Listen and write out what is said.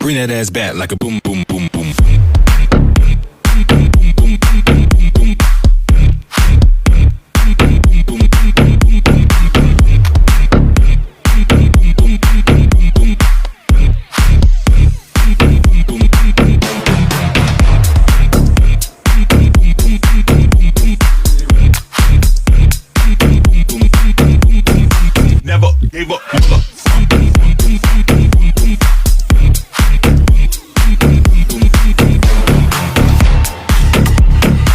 Bring that ass back like a boom, boom, boom, boom. Never gave up.